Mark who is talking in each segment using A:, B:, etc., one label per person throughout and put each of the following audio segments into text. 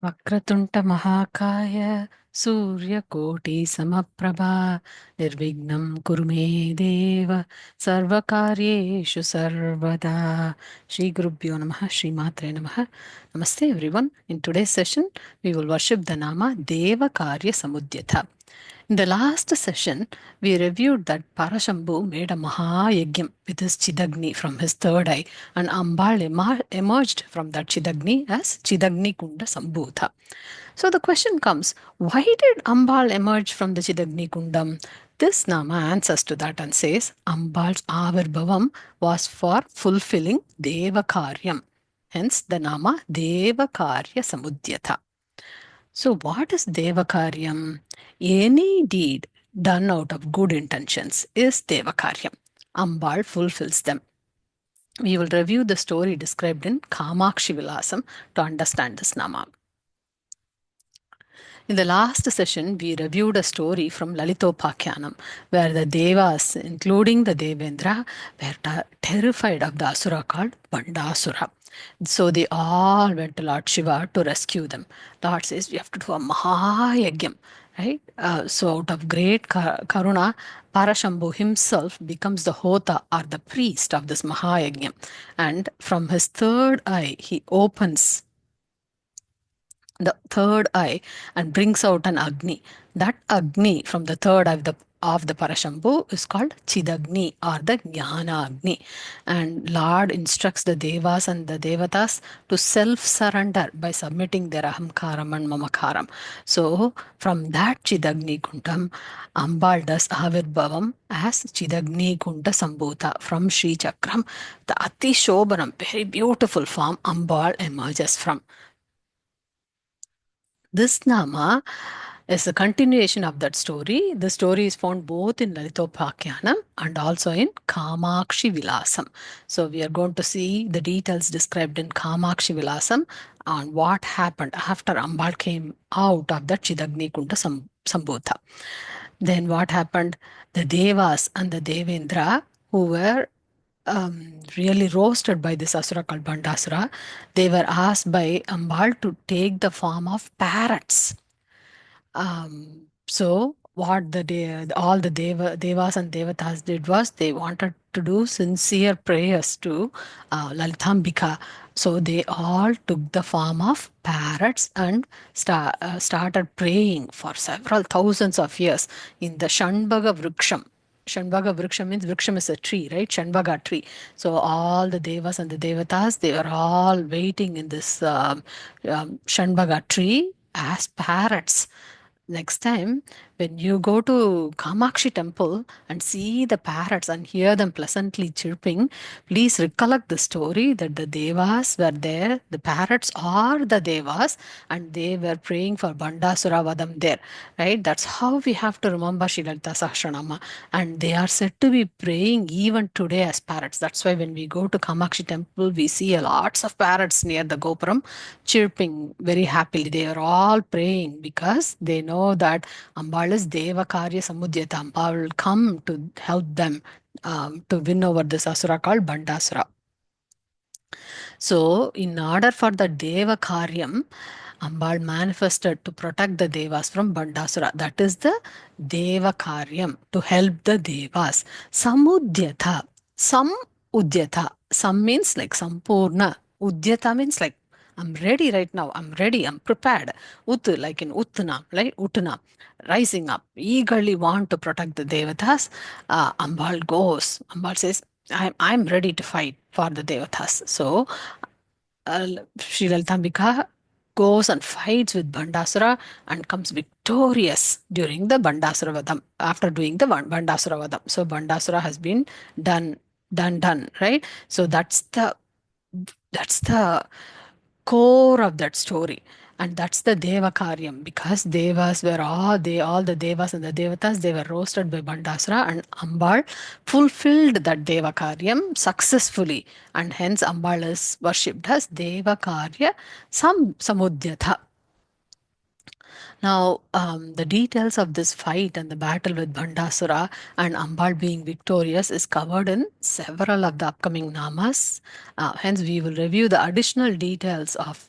A: Vakratunta Mahakaya Surya Koti Samaprabha Nirvignam Kurume Deva Sarvakaryeshu Sarvada. Shri Gurubhyo Namaha, Shri Matre Namaha. Namaste everyone. In today's session, we will worship the Nama Deva Karya Samudyata. In the last session, we reviewed that Para Sambhu made a Maha Yagnam with his Chidagni from his third eye, and Ambal emerged from that Chidagni as Chidagni Kunda Sambhuta. So the question comes, why did Ambal emerge from the Chidagni Kundam? This Nama answers to that and says, Ambal's Avirbhavam was for fulfilling Deva Karyam. Hence the Nama Deva Karya Samudyata. So, what is Deva Karyam? Any deed done out of good intentions is Deva Karyam. Ambal fulfills them. We will review the story described in Kamakshi Vilasam to understand this Nama. In the last session, we reviewed a story from Lalitopakyanam, where the Devas, including the Devendra, were terrified of the Asura called Bandasura. So they all went to Lord Shiva to rescue them. Lord says, we have to do a Maha Yagnam, right? So out of great Karuna, Para Sambhu himself becomes the Hota or the priest of this Maha Yagnam. And from his third eye, he opens the third eye and brings out an Agni. That Agni from the third eye of the Parashambhu is called Chidagni or the Jnana Agni. And Lord instructs the Devas and the Devatas to self-surrender by submitting their Ahamkaram and Mamakaram. So from that Chidagni Kundam, Ambal does Avirbhavam as Chidagni Kunda Sambhuta from Sri Chakram. The Ati Shobhanam, very beautiful form, Ambal emerges from. This Nama is a continuation of that story. The story is found both in Lalitopakyanam and also in Kamakshi Vilasam. So we are going to see the details described in Kamakshi Vilasam on what happened after Ambal came out of the Chidagni Kunda Sambhuta. Then what happened? The Devas and the Devendra, who were really roasted by this asura called Bandasura, they were asked by Ambal to take the form of parrots. So what all the Devas and Devatas did was they wanted to do sincere prayers to Lalitambika. So they all took the form of parrots and started praying for several thousands of years in the Shanbaga Vriksham. Shanbaga Vriksham means Vriksham is a tree, right? Shanbaga tree. So all the Devas and the Devatas, they were all waiting in this Shanbaga tree as parrots. Next time, when you go to Kamakshi temple and see the parrots and hear them pleasantly chirping, please recollect the story that the Devas were there. The parrots are the Devas and they were praying for Bandasura Vadam there. Right? That's how we have to remember Sri Lalita Sahasranama. And they are said to be praying even today as parrots. That's why when we go to Kamakshi temple, we see lots of parrots near the Gopuram chirping very happily. They are all praying because they know that Ambal is Deva Karya Samudyata. Ambal will come to help them to win over this asura called Bandasura. So, in order for the Deva Karyam, Ambal manifested to protect the Devas from Bandasura. That is the Deva Karyam, to help the Devas. Samudyata. Samudyata. Sam means like Sampoorna. Udyata means like I'm ready right now. I'm ready. I'm prepared. Ut, like in Uttana, like Uttana, rising up, eagerly want to protect the Devatas. Ambal goes. Ambal says, I'm ready to fight for the Devatas. So, Sri Lalitambika goes and fights with Bandasura and comes victorious during the Bandasura Vadam, after doing the Bandasura Vadam. So Bandasura has been done, right? So that's the core of that story. And that's the Deva Karyam, because Devas were all the Devas and the Devatas, they were roasted by Bandasura, and Ambal fulfilled that Deva Karyam successfully. And hence Ambal is worshipped as Deva Karya Samudyata. Now, the details of this fight and the battle with Bandasura and Ambal being victorious is covered in several of the upcoming namas. Hence, we will review the additional details of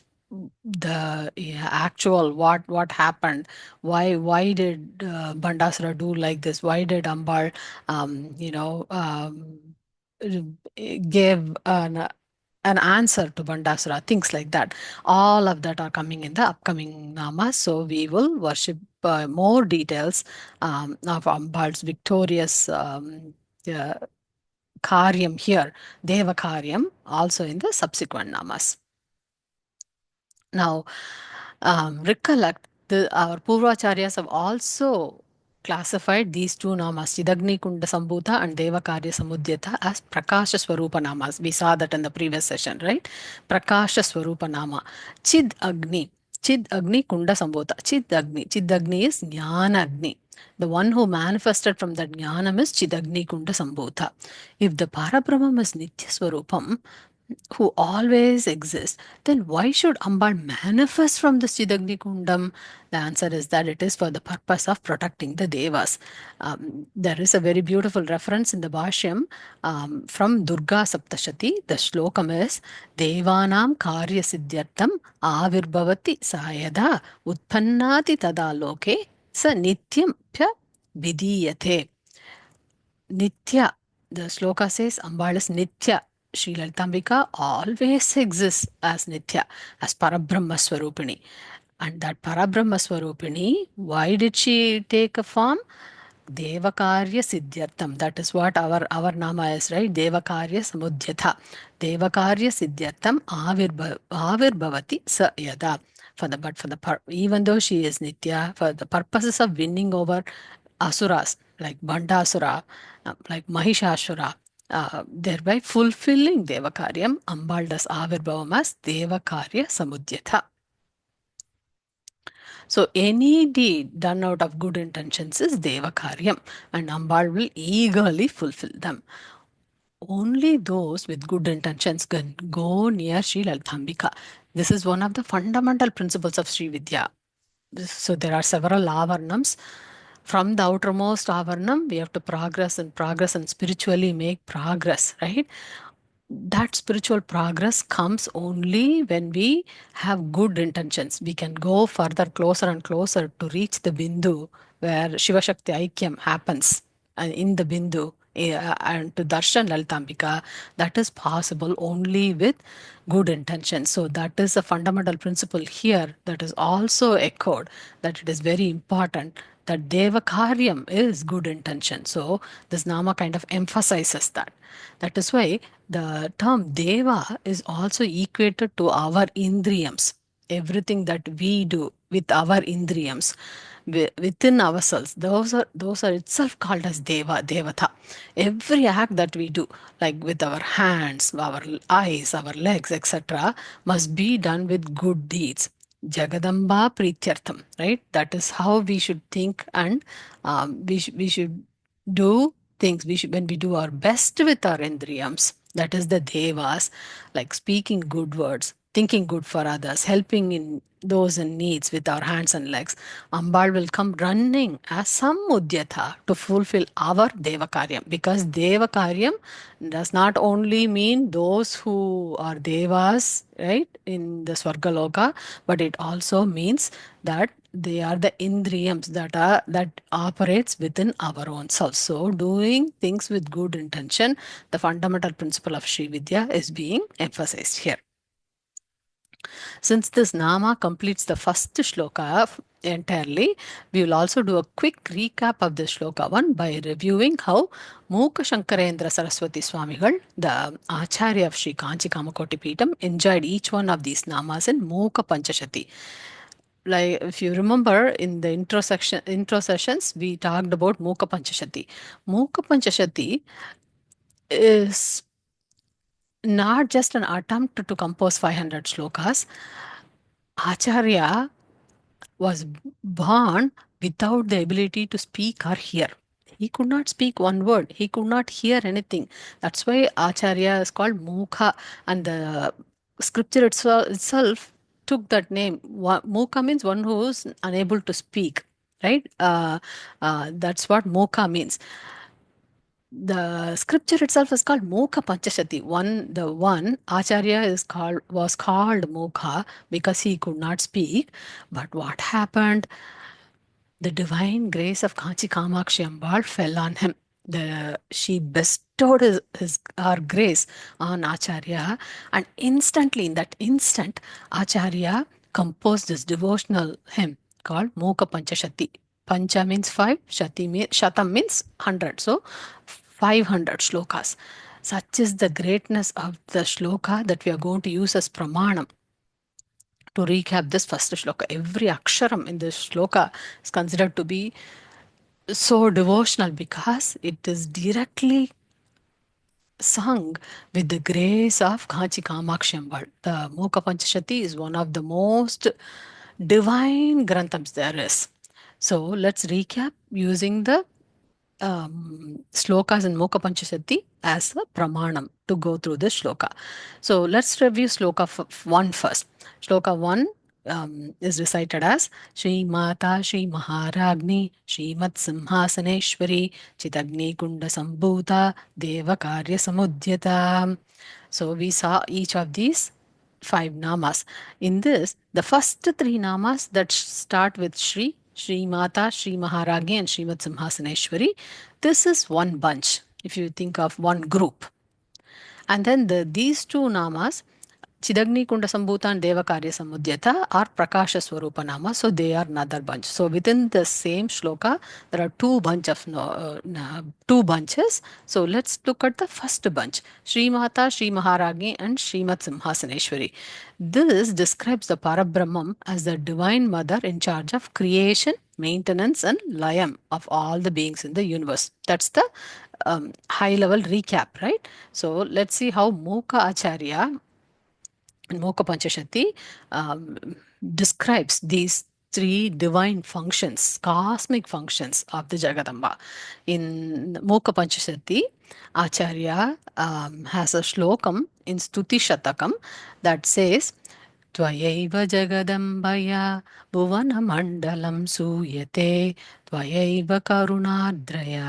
A: the actual what happened, why did Bandasura do like this, why did Ambal give an answer to Bandasura, things like that. All of that are coming in the upcoming namas. So we will worship more details of Ambal's victorious uh, Karyam here, Deva Karyam, also in the subsequent namas. Now, recollect, our Purvacharyas have also classified these two namas, Chidagni Kunda Sambhuta and Deva Karya Samudyata, as Prakasha Swarupa namas. We saw that in the previous session, right? Prakasha Swarupa nama. Chidagni. Chidagni Kunda Sambhuta. Chidagni. Chidagni is Jnana Agni. The one who manifested from that Jnanam is Chidagni Kunda Sambhuta. If the Parabrahmam is Nitya Swarupam, who always exists, then why should Ambal manifest from the Chidagni Kundam? The answer is that it is for the purpose of protecting the Devas. There is a very beautiful reference in the Bhashyam from Durga Saptashati. The shlokam is Devanam Karya Siddhyartam Avirbhavati Sayada Utpannati Tada Loke Sa Nityam Pya Vidiyate. Nitya. The sloka says Ambal is Nitya. Sri Lalitambika always exists as Nitya, as Parabrahma Swarupini. And that Parabrahma Swarupini, why did she take a form? Deva Karya Siddhyartam. That is what our nama is, right? Deva Karya Samudyata. Deva Karya Siddhyartam Avirbhavati Sa Yada. Even though she is Nitya, for the purposes of winning over asuras like Bandasura, like Mahishasura, thereby fulfilling Deva Karyam, Ambal does Avirbhavam as Deva Karya Samudyata. So any deed done out of good intentions is Deva Karyam, and Ambal will eagerly fulfill them. Only those with good intentions can go near Sri Lalitambika. This is one of the fundamental principles of Sri Vidya. So there are several avarnams. From the outermost avarnam, we have to progress and spiritually make progress, right? That spiritual progress comes only when we have good intentions. We can go further, closer and closer to reach the Bindu where Shiva Shakti Aikyam happens in the Bindu. And to darshan Lalitambika, that is possible only with good intention. So that is a fundamental principle here that is also echoed, that it is very important that Deva Karyam is good intention. So this Nama kind of emphasizes that. That is why the term Deva is also equated to our Indriyams. Everything that we do with our Indriyams, within ourselves, those are itself called as Deva, Devata. Every act that we do, like with our hands, our eyes, our legs, etc., must be done with good deeds. Jagadamba Prityartham, right? That is how we should think, and we should do things. When we do our best with our Indriyams, that is the Devas, like speaking good words, thinking good for others, helping in those in needs with our hands and legs. Ambal will come running as Samudyata to fulfill our Deva Karyam, because Deva Karyam does not only mean those who are Devas, right, in the Swargaloka, but it also means that they are the Indriyams that operates within our own self. So doing things with good intention, the fundamental principle of Sri Vidya, is being emphasized here. Since this Nama completes the first shloka entirely, we will also do a quick recap of this shloka one by reviewing how Mukha Shankarendra Saraswati Swamigal, the Acharya of Sri Kanchi Kamakoti Peetam, enjoyed each one of these namas in Mukha Panchashati. Like if you remember in the intro sessions, we talked about Mukha Panchashati. Mukha Panchashati is not just an attempt to compose 500 shlokas. Acharya was born without the ability to speak or hear. He could not speak one word. He could not hear anything. That's why Acharya is called Mukha, and the scripture itself took that name. Mukha means one who is unable to speak, right? That's what Mukha means. The scripture itself is called Mokha Panchashati. The one Acharya was called Mokha because he could not speak. But what happened? The divine grace of Kanchi Kamakshi Ambal fell on him. She bestowed her grace on Acharya, and instantly, in that instant, Acharya composed this devotional hymn called Mokha Panchashati. Pancha means five, Shatam means 100. So, 500 shlokas. Such is the greatness of the shloka that we are going to use as Pramanam to recap this first shloka. Every aksharam in this shloka is considered to be so devotional because it is directly sung with the grace of Kanchi Kamakshi Ammal. The Mukha Panchashati is one of the most divine granthams there is. So let's recap using the slokas in Mokha Panchashati as a pramanam to go through this shloka. So let's review sloka 1 first. Shloka 1 is recited as Shri Mata Shri Maharagni Shri Mat Simhasaneshwari Chidagni Kunda Sambhuta Deva Karya Samudyata. So we saw each of these five namas. In this, the first three namas that start with Shri, Shri Mata, Shri Maharagi, and Srimat Simhasaneshwari, this is one bunch, if you think of one group. And then these two namas, Chidagni Kunda Sambhuta and Deva Karya Samudyata, are Prakasha Swarupa Nama, so they are another bunch. So within the same shloka, there are two bunches. So let's look at the first bunch, Sri Mata, Sri Maharagi, and Srimat Simhasaneshwari. This describes the Parabrahmam as the divine mother in charge of creation, maintenance, and layam of all the beings in the universe. That's the high level recap, right? So let's see how Mukha Acharya and Mokha Panchashati describes these three divine functions, cosmic functions of the Jagadamba. In Mokha Panchashati, Acharya has a shlokam in Stuti Shatakam that says, त्वयैव जगदम्बया भुवनमण्डलं सूयते त्वयैव करुणार्द्रया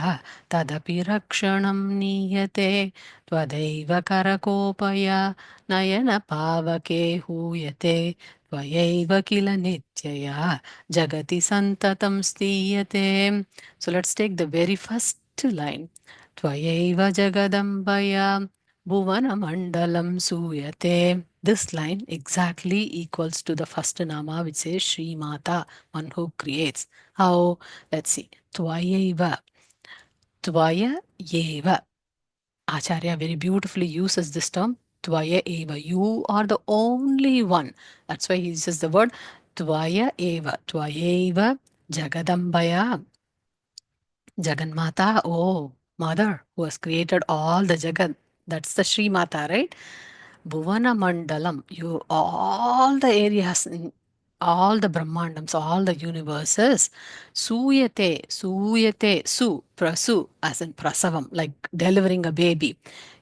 A: तदपि रक्षणं नीयते त्वदैव करकोपया नयनपावके हूयते त्वयैव किल नित्यया जगति सन्ततं स्थीयते. So let's take the very first line. त्वयैव जगदम्बया Bhuvanamandalam Suyate. This line exactly equals to the first nama which says Sri Mata, one who creates. How? Let's see. Tvayaiva. Tvaya Yeva. Acharya very beautifully uses this term. Tvaya Eva. You are the only one. That's why he uses the word Tvaya Eva. Tvayaiva Jagadambaya. Jaganmata, oh, mother who has created all the Jagat. That's the Sri Mata, right? Bhuvana Mandalam, you all the areas in all the Brahmandams, all the universes. Suyate, Suyate, Su, Prasu, as in Prasavam, like delivering a baby.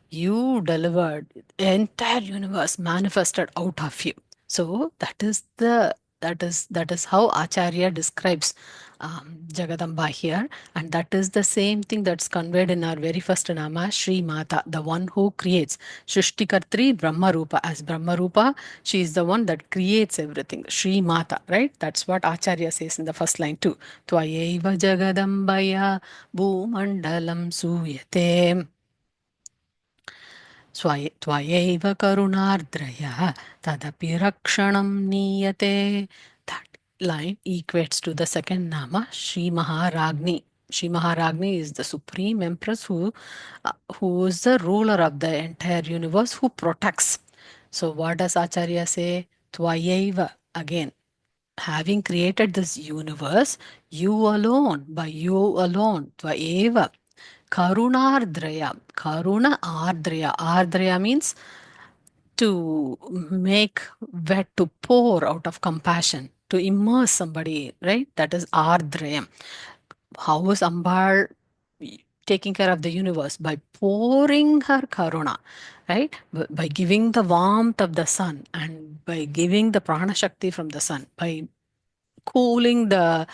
A: You delivered the entire universe manifested out of you. So that is how Acharya describes Jagadamba here, and that is the same thing that's conveyed in our very first nama, Sri Mata, the one who creates. Shrishtikartri Brahma Rupa. As Brahma Rupa, she is the one that creates everything. Sri Mata, right? That's what Acharya says in the first line too. Tvayaiva Jagadambaya Bhumandalam Suyate. त्वयैव करुणार्द्रयः तदपि रक्षणं नीयते. That line equates to the second nama, Sri Maharagni. Sri Maharagni is the supreme empress who is the ruler of the entire universe, who protects. So what does Acharya say? Tvayaiva, again, having created this universe, you alone, by you alone, Tvayeva, Karunardraya. Karuna Ardraya. Ardraya means to make wet, to pour out of compassion, to immerse somebody, right? That is Ardrayam. How is Ambar taking care of the universe? By pouring her Karuna, right? By giving the warmth of the sun and by giving the Prana Shakti from the sun, by cooling the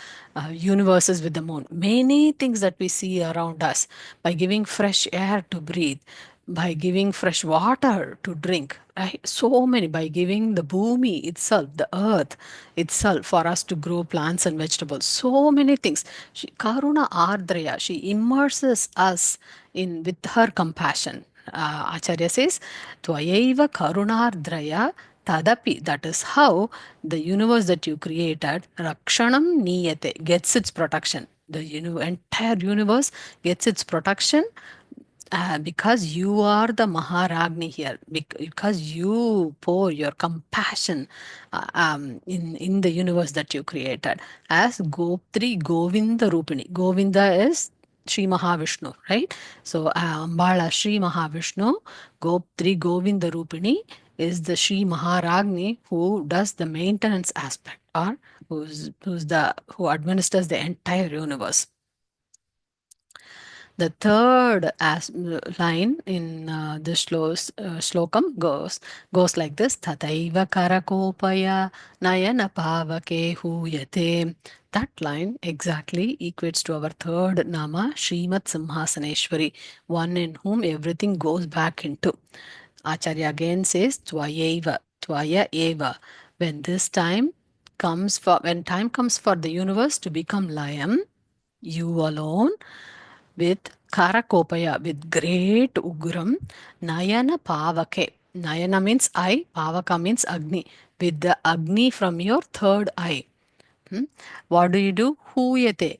A: universes with the moon. Many things that we see around us, by giving fresh air to breathe, by giving fresh water to drink, right? So many, by giving the bhumi itself, the earth itself, for us to grow plants and vegetables. So many things. Karuna Ardraya, she immerses us in with her compassion. Acharya says, Tvayaiva Karunardraya Tadapi. That is how the universe that you created, Rakshanam Niyate, gets its protection. The entire universe gets its protection because you are the Maharagni here, because you pour your compassion in the universe that you created. As Goptri Govinda Rupini. Govinda is Sri Mahavishnu, right? So Ambala Sri Mahavishnu, Goptri Govinda Rupini is the Sri Maharagni who does the maintenance aspect, or who administers the entire universe. The third line in this slokam goes like this: Tataiva karakopaya nayana pavake huyate. That line exactly equates to our third nama, Srimad Simhasaneshwari, one in whom everything goes back into. Acharya again says Tvayeva, Tvaya Eva. When time comes for the universe to become Layam, you alone, with Karakopaya, with great Ugram, Nayana Pavake. Nayana means eye, Pavaka means Agni, with the Agni from your third eye. Hmm? What do you do? Huyate.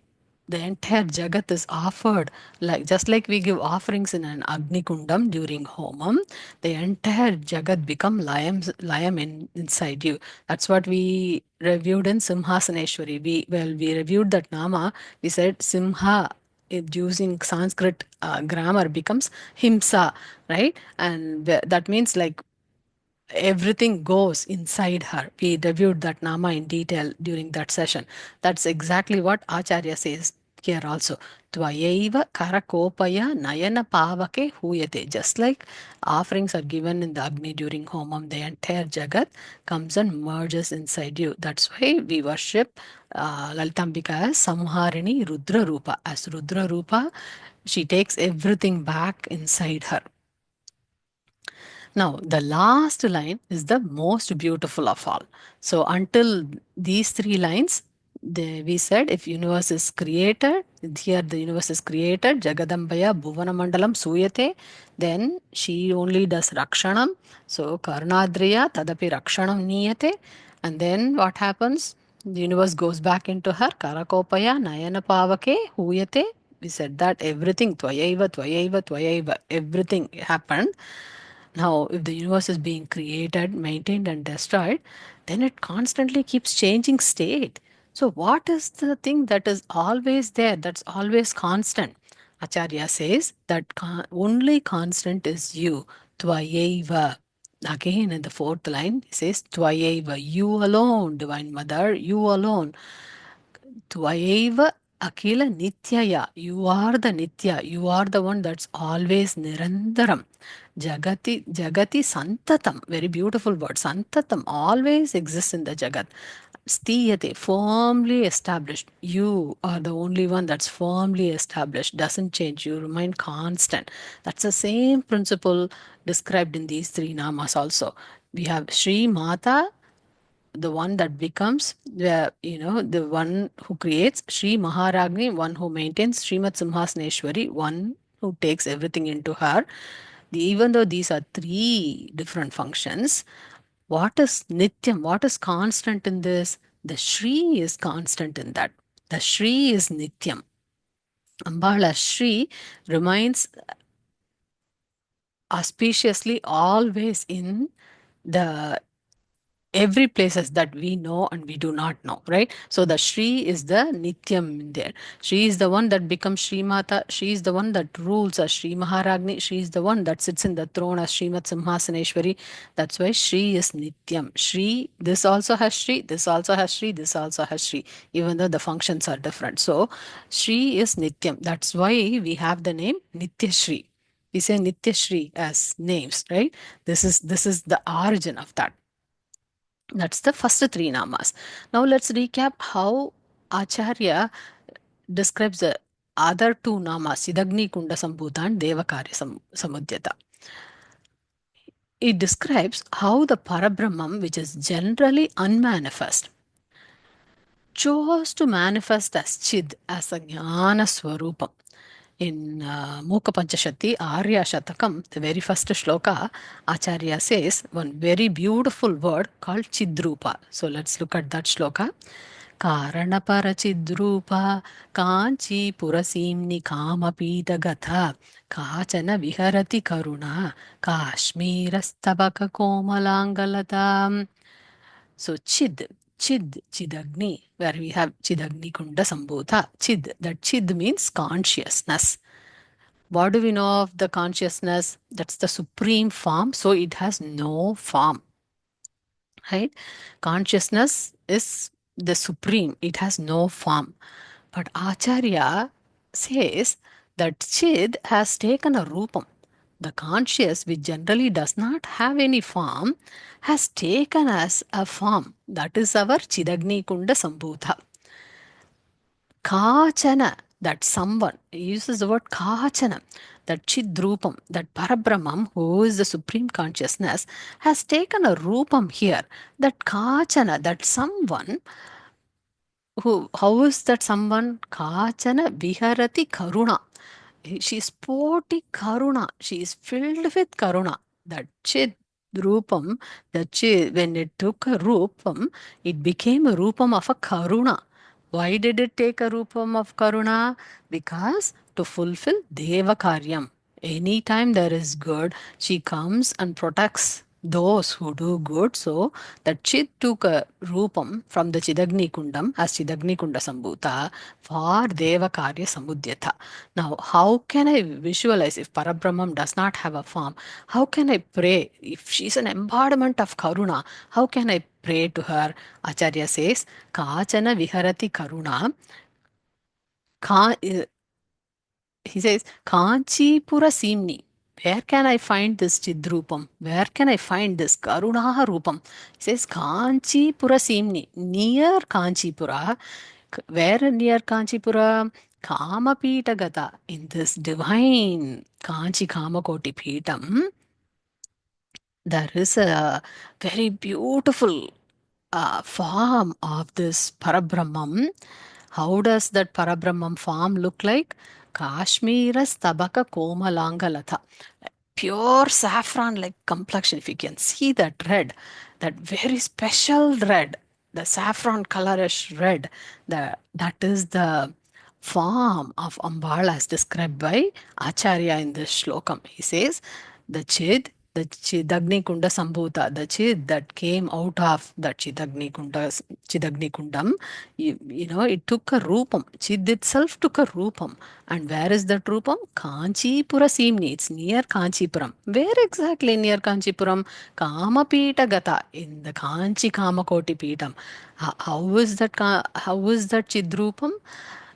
A: The entire Jagat is offered, like just like we give offerings in an Agni Kundam during Homam, the entire Jagat become Layam inside you. That's what we reviewed in Simhasaneshwari. We reviewed that Nama. We said Simha, using Sanskrit grammar, becomes Himsa, right? And that means like everything goes inside her. We reviewed that Nama in detail during that session. That's exactly what Acharya says here also. Tvayaiva karakopaya nayana pavake huyate. Just like offerings are given in the Agni during Homam, the entire Jagat comes and merges inside you. That's why we worship Lalitambika as Samharini Rudra Rupa. As Rudra Rupa, she takes everything back inside her. Now, the last line is the most beautiful of all. So, until these three lines, we said if universe is created, here the universe is created, Jagadambaya Bhuvana Mandalam Suyate, then she only does Rakshanam. So, Karnadriya Tadapi Rakshanam Niyate. And then what happens? The universe goes back into her, Karakopaya Nayana Pavake Huyate. We said that everything, Tvayaiva, Tvayaiva, Tvayaiva, everything happened. Now, if the universe is being created, maintained, and destroyed, then it constantly keeps changing state. So, what is the thing that is always there, that's always constant? Acharya says that only constant is you, Tvayaiva. Again, in the fourth line, he says, Tvayaiva, you alone, Divine Mother, you alone. Tvayaiva Akila Nityaya. You are the Nitya. You are the one that's always Nirandaram. Jagati Santatam. Very beautiful word. Santatam always exists in the Jagat. Stiyate, firmly established. You are the only one that's firmly established, doesn't change. You remain constant. That's the same principle described in these three namas also. We have Sri Mata, the one that becomes the one who creates, Sri Maharagni, one who maintains, Srimat Simhasneshwari, one who takes everything into her. Even though these are three different functions, what is Nityam, what is constant in this? The Shri is constant in that. The Shri is Nityam. Ambala Shri remains auspiciously always in the every places that we know and we do not know, right? So the Shri is the Nityam in there. She is the one that becomes Shri Mata. She is the one that rules as Shri Maharagni. She is the one that sits in the throne as Srimat Simhasaneshwari. That's why Shri is Nityam. Shri, this also has Shri, this also has Shri, this also has Shri, even though the functions are different. So Shri is Nityam. That's why we have the name Nitya Shri. We say Nitya Shri as names, right? This is the origin of that. That's the first three namas. Now let's recap how Acharya describes the other two namas, Chidagni Kunda Sambhuta and Deva Karya Samudyata. It describes how the Parabrahman, which is generally unmanifest, chose to manifest as Chid, as a Jnana Swarupam. In Mukha Panchashati, Arya Shatakam, the very first shloka, Acharya says one very beautiful word called Chidrupa. So let's look at that shloka. Karanapara Chidrupa Kanchi Purasimni Kamapita Gatha Kachana Viharati Karuna Kashmirastabaka Komalangalata. So Chidagni, where we have Chidagni Kunda Sambhuta. That Chid means consciousness. What do we know of the consciousness? That's the supreme form, so it has no form. Right? Consciousness is the supreme, it has no form. But Acharya says that Chid has taken a rupam. The conscious, which generally does not have any form, has taken as a form. That is our Chidagni Kunda Sambhuta. Kachana, that someone, he uses the word Kachana, that Chidrupam, that Parabrahmam, who is the supreme consciousness, has taken a Rupam here. That Kachana, that someone, how is that someone? Kachana Viharati Karuna. She is sporty Karuna. She is filled with Karuna. That Chid Rupam, the Chid, when it took a Rupam, it became a Rupam of a Karuna. Why did it take a Rupam of Karuna? Because to fulfill Deva Karyam. Anytime there is good, she comes and protects those who do good. So that Chid took a Rupam from the Chidagni Kundam as Chidagni Kunda Sambhuta for Deva Karya Samudyata. Now, how can I visualize if Parabrahmam does not have a form? How can I pray? If she's an embodiment of Karuna, how can I pray to her? Acharya says, Kachana Viharati Karuna. He says, Kanchipura Simni. Where can I find this Chidrupam? Where can I find this Karuna Rupam? He says, Kanchipura Simni. Near Kanchipura. Where near Kanchipura? Kamapita Gata. In this divine Kanchi Kamakoti Pitam, there is a very beautiful form of this Parabrahmam. How does that Parabrahmam form look like? Kashmira Stabaka Komalangalata. Pure saffron like complexion. If you can see that red, that very special red, the saffron colorish red, that is the form of Ambal as described by Acharya in this shlokam. He says, the Chidagni Kunda Sambhuta, the Chid that came out of the Chidagni Kundam, it took a Rupam. Chid itself took a Rupam. And where is that Rupam? Kanchipura Simni. It's near Kanchipuram. Where exactly near Kanchipuram? Kamapita Gata, in the Kanchi Kamakoti Pitam. How is that Chidrupam?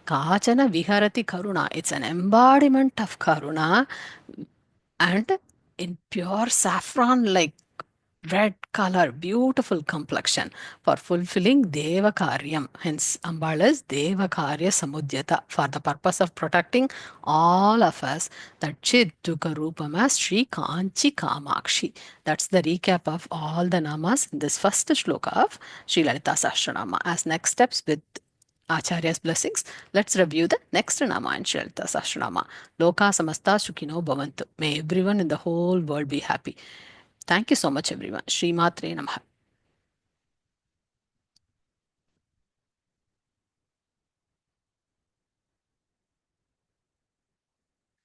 A: Kachana Viharati Karuna. It's an embodiment of Karuna and in pure saffron like red color, beautiful complexion for fulfilling Deva Karyam. Hence, Ambal is Deva Karya Samudyata for the purpose of protecting all of us. That Chid took a Rupam as Sri Kanchi Kamakshi. That's the recap of all the namas in this first shloka of Sri Lalita Sahasranama. As next steps with Acharya's blessings, let's review the next Nama in Sri Lalita Sahasranama. Loka Samasta Sukhino Bhavantu. May everyone in the whole world be happy. Thank you so much, everyone. Sri Matre Namaha.